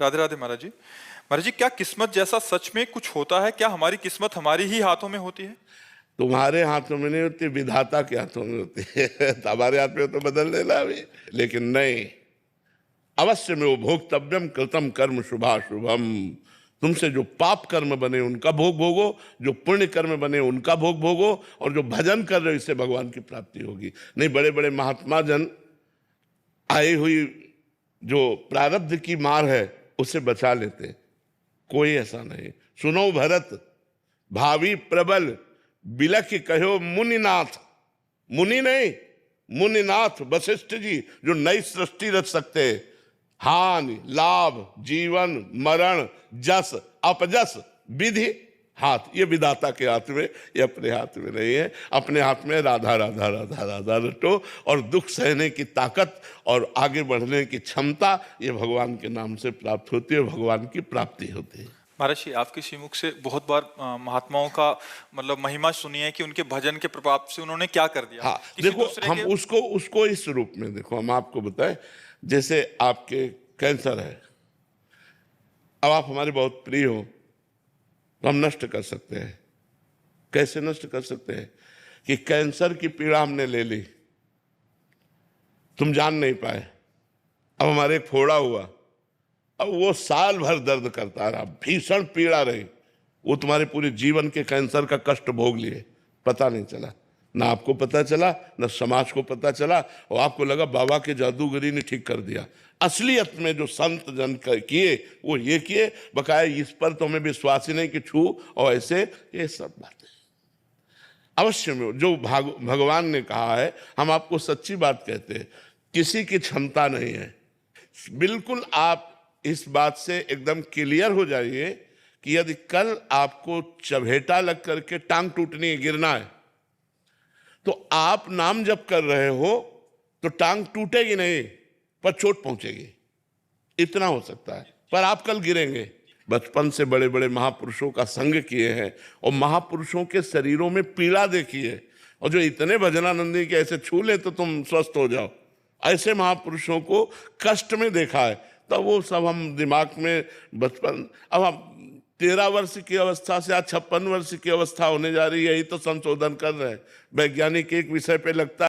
राधे राधे महाराज जी। महाराज जी, क्या किस्मत जैसा सच में कुछ होता है? क्या हमारी किस्मत हमारी ही हाथों में होती है? तुम्हारे हाथों में नहीं होती, विधाता के हाथों में होती है। हमारे हाथ में तो बदल देना अभी, लेकिन नहीं, अवश्य में वो भोक्तव्यम कृतम कर्म शुभाशुभम। तुमसे जो पाप कर्म बने उनका भोग भोगो, जो पुण्य कर्म बने उनका भोग भोगो, और जो भजन कर रहे हो इससे भगवान की प्राप्ति होगी। नहीं, बड़े बड़े महात्मा जन आई हुई जो प्रारब्ध की मार है उसे बचा लेते, कोई ऐसा नहीं। सुनो भरत भावी प्रबल बिलख कहो मुनिनाथ। मुनि नहीं, मुनिनाथ वशिष्ठ जी जो नई सृष्टि रच सकते। हानि लाभ जीवन मरण जस अपजस विधि हाथ, ये विधाता के हाथ में, ये अपने हाथ में नहीं है। अपने हाथ में राधा राधा राधा राधा रटो, और दुख सहने की ताकत और आगे बढ़ने की क्षमता ये भगवान के नाम से प्राप्त होती है, भगवान की प्राप्ति होती है। महाराज जी, आपके श्रीमुख से बहुत बार महात्माओं का मतलब महिमा सुनी है कि उनके भजन के प्रभाव से उन्होंने क्या कर दिया। हाँ, देखो हम उसको इस रूप में देखो, हम आपको बताएं, जैसे आपके कैंसर है, अब आप हमारे बहुत प्रिय हो तो हम नष्ट कर सकते हैं। कैसे नष्ट कर सकते हैं कि कैंसर की पीड़ा हमने ले ली, तुम जान नहीं पाए, अब हमारे एक फोड़ा हुआ, अब वो साल भर दर्द करता रहा, भीषण पीड़ा रही, वो तुम्हारे पूरे जीवन के कैंसर का कष्ट भोग लिए, पता नहीं चला, ना आपको पता चला ना समाज को पता चला, और आपको लगा बाबा के जादूगरी ने ठीक कर दिया। असलियत में जो संत जन किए वो ये किए, बकाया इस पर तो हमें विश्वास ही नहीं कि छू और ऐसे, ये सब बातें अवश्य में जो भगवान ने कहा है, हम आपको सच्ची बात कहते हैं, किसी की क्षमता नहीं है। बिल्कुल आप इस बात से एकदम क्लियर हो जाइए कि यदि कल आपको चबेटा लग करके टांग टूटनी है, गिरना है, तो आप नाम जप कर रहे हो तो टांग टूटेगी नहीं पर चोट पहुंचेगी, इतना हो सकता है, पर आप कल गिरेंगे। बचपन से बड़े बड़े महापुरुषों का संग किए हैं और महापुरुषों के शरीरों में पीड़ा देखी है, और जो इतने भजनानंदी के ऐसे छू ले तो तुम स्वस्थ हो जाओ, ऐसे महापुरुषों को कष्ट में देखा है। तब वो सब हम दिमाग में बचपन, अब हम 13 वर्ष की अवस्था से आज 56 वर्ष की अवस्था होने जा रही है, यही तो संशोधन कर रहे हैं वैज्ञानिक। एक विषय पे लगता है